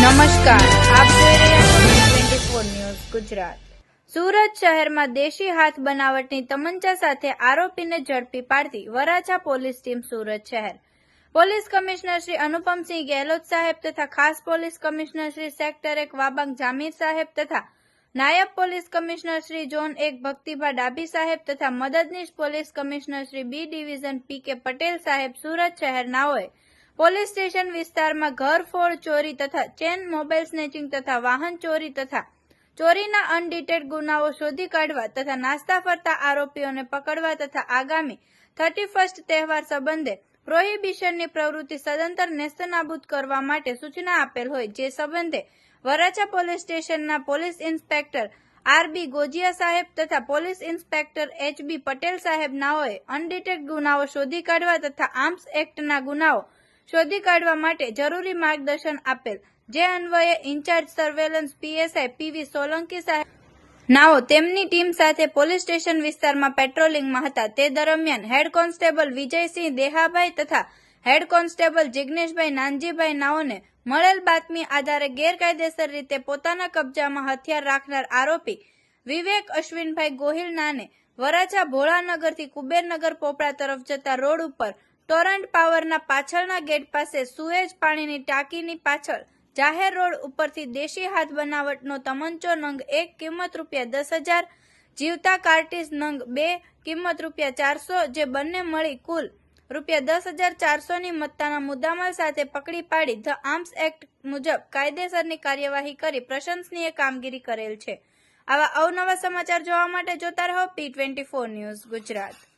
નમસ્કાર, આપ જોઈ રહ્યા છો 24 ન્યૂઝ ગુજરાત। સુરત શહેરમાં દેશી હાથ બનાવટની તમંચા સાથે આરોપીને ઝડપી પાડતી વરાછા પોલીસ ટીમ સુરત શહેર પોલીસ કમિશનર શ્રી અનુપમસિંહ ગેહલોત સાહેબ તથા ખાસ police commissioner Shri sector 1 Wabang Jamir saheb તથા નાયબ police commissioner Shri zone 1 Bhaktiba Dabhi saheb તથા મદદનીશ police commissioner Shri B division P K. Patel saheb Surat શહેરનાઓએ police station વિસ્તારમાં ઘરફોડ ચોરી તથા ચેન મોબાઈલ સ્નેચિંગ તથા વાહન ચોરી તથા ચોરીના અનડિટેક્ટ ગુનાઓ શોધી કાઢવા તથા નાસ્તા ફરતા આરોપીઓને પકડવા તથા આગામી 31st તહેવાર સંબંધે પ્રોહિબિશનની પ્રવૃત્તિ સદંતર નેસ્તનાબૂદ કરવા માટે સૂચના આપેલ હોય જે સંબંધે વરાછા પોલીસ સ્ટેશનના પોલીસ ઇન્સ્પેક્ટર આર.બી. ગોજિયા સાહેબ તથા પોલીસ ઇન્સ્પેક્ટર એચ.બી. પટેલ સાહેબ નાઓએ અનડિટેક્ટ ગુનાઓ શોધી કાઢવા તથા આર્મ્સ એક્ટના ગુનાઓ શોધી કાઢવા માટે જરૂરી માર્ગદર્શન આપેલ જે અન્વયે in charge surveillance PSI PV Solanki સાહેબ નાઓ તેમની ટીમ સાથે પોલીસ સ્ટેશન વિસ્તારમાં પેટ્રોલિંગમાં હતા તે દરમિયાન હેડ કોન્સ્ટેબલ વિજયસિંહ દેહાભાઈ તથા હેડ કોન્સ્ટેબલ જિગ્નેશભાઈ નાનજીભાઈ નાઓને મળેલ બાતમી આધારે ગેરકાયદેસર રીતે પોતાના કબજામાં હથિયાર રાખનાર આરોપી વિવેક અશ્વિનભાઈ ગોહિલ નાને વરાછા ભોળાનગરથી કુબેરનગર પોપડા તરફ જતા રોડ ઉપર ટોરન્ટ પાવરના પાછળના ગેટ પાસે સુએજ પાણીની ટાંકીની પાછળ જાહેર રોડ ઉપરથી દેશી હાથ બનાવટનો તમંચો નંગ 1 કિંમત ₹10,000 જીવતા કાર્ટીઝ નંગ 2 કિંમત ₹400 જે બંને મળી કુલ ₹10,400 ની મત્તાના મુદ્દામાલ સાથે પકડી પાડી ધ આર્મ્સ એક્ટ મુજબ કાયદેસરની કાર્યવાહી કરી પ્રશંસનીય કામગીરી કરેલ છે। આવા અવનવા સમાચાર જોવા માટે જોતા રહો P24 ન્યૂઝ ગુજરાત।